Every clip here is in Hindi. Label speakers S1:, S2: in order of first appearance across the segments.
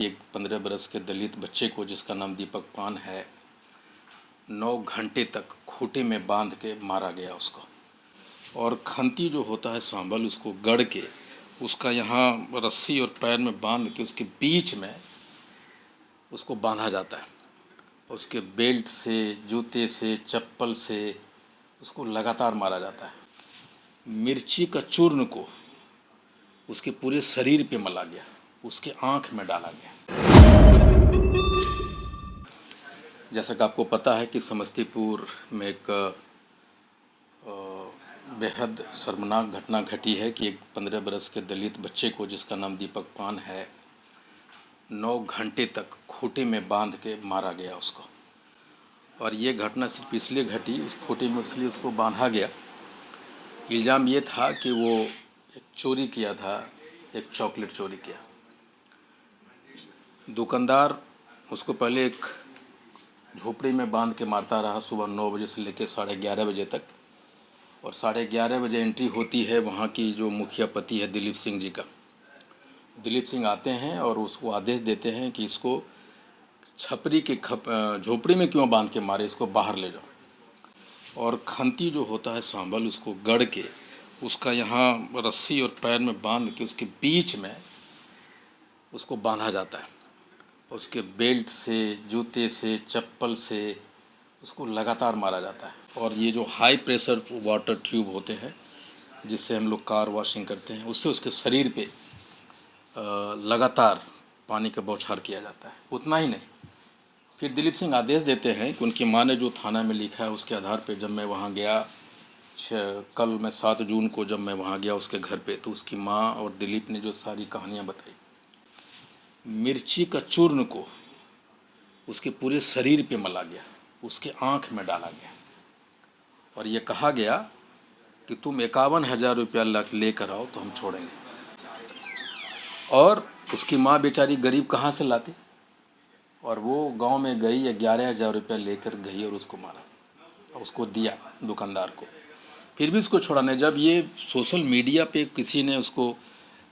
S1: एक 15 बरस के दलित बच्चे को, जिसका नाम दीपक पान है, 9 घंटे तक खूंटे में बांध के मारा गया उसको। और खंती जो होता है सांबल, उसको गढ़ के उसका यहाँ रस्सी और पैर में बांध के उसके बीच में उसको बांधा जाता है। उसके बेल्ट से, जूते से, चप्पल से उसको लगातार मारा जाता है। मिर्ची का चूर्ण को उसके पूरे शरीर पे मला गया, उसके आँख में डाला गया। जैसा कि आपको पता है कि समस्तीपुर में एक बेहद शर्मनाक घटना घटी है कि एक 15 बरस के दलित बच्चे को, जिसका नाम दीपक पान है, 9 घंटे तक खूंटे में बांध के मारा गया उसको। और ये घटना सिर्फ इसलिए घटी, उस खूंटे में इसलिए उसको बांधा गया, इल्ज़ाम ये था कि वो एक चोरी किया था, एक चॉकलेट चोरी किया। दुकानदार उसको पहले एक झोपड़ी में बांध के मारता रहा, सुबह 9 बजे से लेकर 11:30 बजे तक। और 11:30 बजे एंट्री होती है वहाँ की जो मुखिया पति है दिलीप सिंह जी का। दिलीप सिंह आते हैं और उसको आदेश देते हैं कि इसको छपरी के झोपड़ी में क्यों बांध के मारे, इसको बाहर ले जाओ। और खंती जो होता है सांबल, उसको गढ़ के उसका यहाँ रस्सी और पैर में बांध के उसके बीच में उसको बांधा जाता है। उसके बेल्ट से, जूते से, चप्पल से उसको लगातार मारा जाता है। और ये जो हाई प्रेशर वाटर ट्यूब होते हैं, जिससे हम लोग कार वॉशिंग करते हैं, उससे उसके शरीर पे लगातार पानी का बौछार किया जाता है। उतना ही नहीं, फिर दिलीप सिंह आदेश देते हैं कि उनकी माँ ने जो थाना में लिखा है उसके आधार पे जब मैं वहाँ गया, कल मैं 7 जून को जब मैं वहाँ गया उसके घर पे, तो उसकी माँ और दिलीप ने जो सारी कहानियाँ बताई, मिर्ची का चूर्ण को उसके पूरे शरीर पे मला गया, उसके आँख में डाला गया। और ये कहा गया कि तुम 51,000 रुपया लेकर आओ तो हम छोड़ेंगे। और उसकी माँ बेचारी गरीब कहाँ से लाती, और वो गांव में गई, 11,000 रुपया लेकर गई और उसको मारा, और उसको दिया दुकानदार को। फिर भी उसको छोड़ा नहीं। जब ये सोशल मीडिया पे किसी ने उसको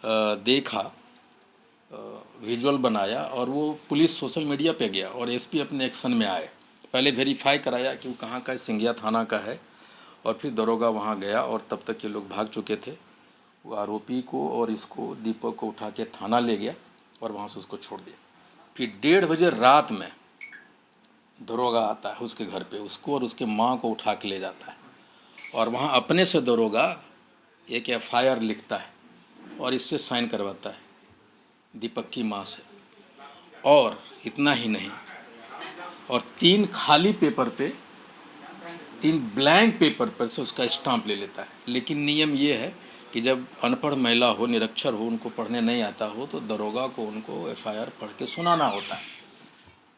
S1: देखा, विजुअल बनाया, और वो पुलिस सोशल मीडिया पे गया और एसपी अपने एक्शन में आए। पहले वेरीफाई कराया कि वो कहाँ का है, सिंघिया थाना का है, और फिर दरोगा वहाँ गया, और तब तक ये लोग भाग चुके थे। वो आरोपी को और इसको, दीपक को उठा के थाना ले गया और वहाँ से उसको छोड़ दिया। फिर 1:30 बजे रात में दरोगा आता है उसके घर पे, उसको और उसके माँ को उठा के ले जाता है, और वहाँ अपने से दरोगा एक FIR लिखता है और इससे साइन करवाता है दीपक की माँ से। और इतना ही नहीं, और 3 खाली पेपर पे, 3 ब्लैंक पेपर पर से उसका स्टाम्प ले लेता है। लेकिन नियम ये है कि जब अनपढ़ महिला हो, निरक्षर हो, उनको पढ़ने नहीं आता हो, तो दरोगा को उनको FIR पढ़ के सुनाना होता है।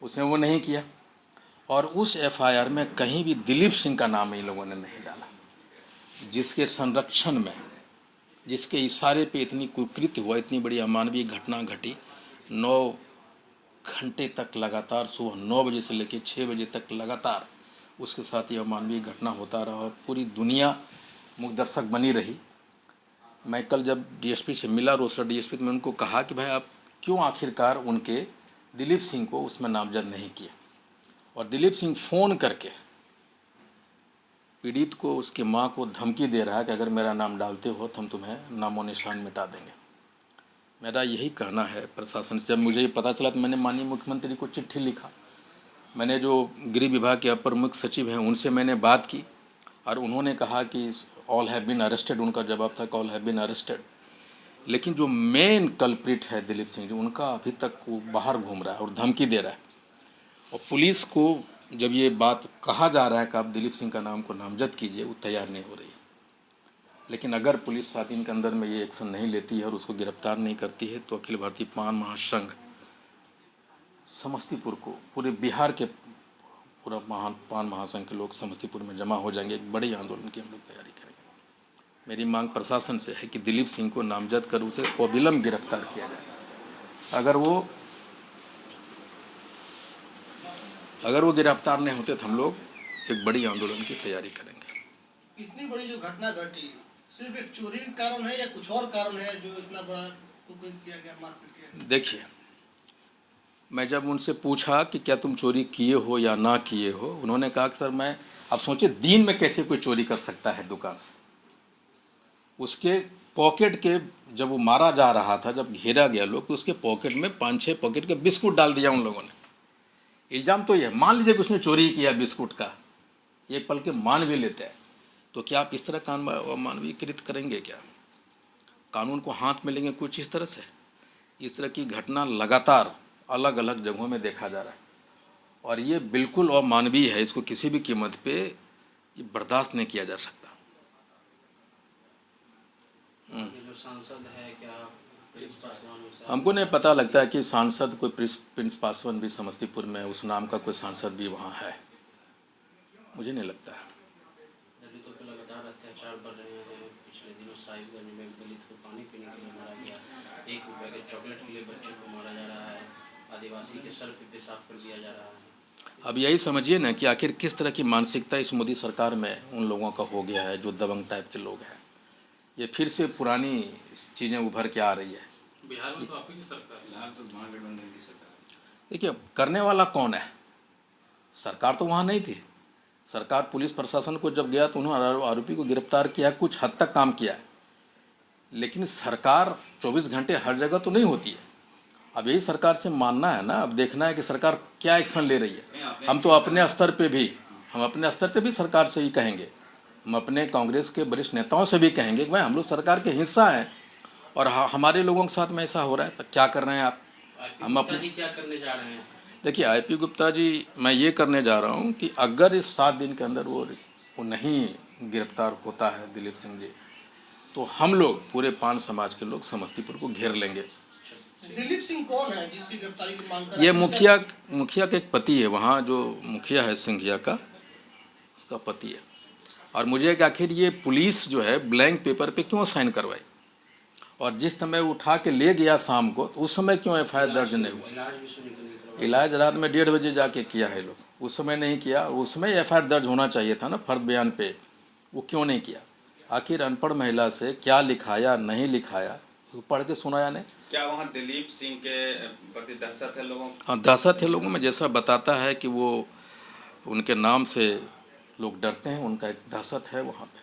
S1: उसने वो नहीं किया, और उस FIR में कहीं भी दिलीप सिंह का नाम इन लोगों ने नहीं डाला, जिसके संरक्षण में, जिसके इशारे पे इतनी कुकृत्य हुआ, इतनी बड़ी अमानवीय घटना घटी। 9 घंटे तक लगातार, सुबह 9 बजे से लेकर 6 बजे तक लगातार उसके साथ ये अमानवीय घटना होता रहा, और पूरी दुनिया मुखदर्शक बनी रही। मैं कल जब DSP से मिला, रोसड़ा DSP, तो मैं उनको कहा कि भाई आप क्यों आखिरकार उनके दिलीप सिंह को उसमें नामजद नहीं किया। और दिलीप सिंह फ़ोन करके पीड़ित को, उसकी माँ को धमकी दे रहा है कि अगर मेरा नाम डालते हो तो हम तुम्हें नामो निशान मिटा देंगे। मेरा यही कहना है प्रशासन से। जब मुझे ये पता चला तो मैंने माननीय मुख्यमंत्री को चिट्ठी लिखा। मैंने जो गृह विभाग के अपर मुख्य सचिव हैं उनसे मैंने बात की, और उन्होंने कहा कि ऑल हैव बीन अरेस्टेड। उनका जवाब था ऑल हैव बीन अरेस्टेड। लेकिन जो मेन कल्प्रिट है दिलीप सिंह जी, उनका अभी तक वो बाहर घूम रहा है और धमकी दे रहा है। और पुलिस को जब ये बात कहा जा रहा है कि आप दिलीप सिंह का नाम को नामजद कीजिए, वो तैयार नहीं हो रही। लेकिन अगर पुलिस 7 दिन के अंदर में ये एक्शन नहीं लेती है और उसको गिरफ्तार नहीं करती है, तो अखिल भारतीय पान महासंघ समस्तीपुर को, पूरे बिहार के पूरा पान महासंघ के लोग समस्तीपुर में जमा हो जाएंगे। एक बड़े आंदोलन की हम लोग तैयारी करेंगे। मेरी मांग प्रशासन से है कि दिलीप सिंह को नामजद कर उसे अविलंब गिरफ्तार किया जाए। अगर वो गिरफ्तार नहीं होते तो हम लोग एक बड़ी आंदोलन की तैयारी करेंगे।
S2: इतनी बड़ी जो घटना घटी, सिर्फ एक चोरी का कारण है या कुछ और कारण है जो इतना बड़ा कुकृत्य किया गया, मारपीट किया गया?
S1: देखिए, मैं जब उनसे पूछा कि क्या तुम चोरी किए हो या ना किए हो, उन्होंने कहा कि सर मैं, अब सोचिए दिन में कैसे कोई चोरी कर सकता है दुकान से। उसके पॉकेट के, जब वो मारा जा रहा था, जब घेरा गया लोग, तो उसके पॉकेट में 5-6 पॉकेट के बिस्कुट डाल दिया उन लोगों ने। इल्ज़ाम तो ये, मान लीजिए कि उसने चोरी किया बिस्कुट का, ये पल के मान भी लेते हैं, तो क्या आप इस तरह मानवीकृत करेंगे क्या? कानून को हाथ में लेंगे कुछ इस तरह से? इस तरह की घटना लगातार अलग अलग जगहों में देखा जा रहा है और ये बिल्कुल अमानवीय है। इसको किसी भी कीमत पे ये बर्दाश्त नहीं किया जा सकता।
S3: ये जो सांसद है क्या प्रिंस पासवान से
S1: हमको नहीं पता लगता है कि सांसद कोई प्रिंस पासवान भी समस्तीपुर में उस नाम का कोई सांसद भी वहाँ है, मुझे नहीं लगता है।
S3: दलितों पर लगातार अत्याचार बढ़ रहे हैं। पिछले दिनों साहिबगंज में एक दलित को पानी पीने के लिए मारा गया, 1 रुपए के चॉकलेट के लिए बच्चे को मारा जा रहा है, आदिवासी के सर पे पेशाब कर दिया जा रहा है।
S1: अब यही समझिए ना कि आखिर किस तरह की मानसिकता इस मोदी सरकार में उन लोगों का हो गया है जो दबंग टाइप के लोग हैं। ये फिर से पुरानी चीज़ें उभर के आ रही है।
S3: बिहार में तो आप ही की सरकार, बिहार तो महागठबंधन की सरकार।
S1: देखिए, करने वाला कौन है? सरकार तो वहाँ नहीं थी। सरकार पुलिस प्रशासन को जब गया तो उन्होंने आरोपी को गिरफ्तार किया, कुछ हद तक काम किया, लेकिन सरकार 24 घंटे हर जगह तो नहीं होती है। अब यही सरकार से मानना है ना, अब देखना है कि सरकार क्या एक्शन ले रही है। हम तो अपने स्तर पे भी सरकार से ही कहेंगे, हम अपने कांग्रेस के वरिष्ठ नेताओं से भी कहेंगे कि भाई हम लोग सरकार के हिस्सा हैं और हमारे लोगों के साथ में ऐसा हो रहा है, तो क्या कर रहे हैं आप? हम अपने
S3: जी क्या करने जा रहे हैं?
S1: देखिए आईपी गुप्ता जी, मैं ये करने जा रहा हूँ कि अगर इस 7 दिन के अंदर वो नहीं गिरफ्तार होता है दिलीप सिंह जी, तो हम लोग पूरे पान समाज के लोग समस्तीपुर को घेर लेंगे।
S2: दिलीप सिंह कौन है जिसकी गिरफ्तारी की मांग कर?
S1: ये मुखिया के एक पति है, वहाँ जो मुखिया है सिंघिया का, उसका पति है। और मुझे कि आखिर ये पुलिस जो है ब्लैंक पेपर पे क्यों साइन करवाई, और जिस समय उठा के ले गया शाम को, तो उस समय क्यों एफआईआर दर्ज नहीं हुआ?
S3: इलाज भी सुनने को नहीं करवाया।
S1: इलाज रात में 1:30 बजे जाके किया है लोग, उस समय नहीं किया। उस समय एफआईआर दर्ज होना चाहिए था ना फर्द बयान पे, वो क्यों नहीं किया? आखिर अनपढ़ महिला से क्या लिखाया नहीं लिखाया, वो पढ़ के सुनाया नहीं।
S4: क्या वहाँ दिलीप सिंह के प्रति दहशत है लोगों को?
S1: हाँ, दहशत है लोगों में। जैसा बताता है कि वो उनके नाम से लोग डरते हैं, उनका एक दहशत है वहाँ पे।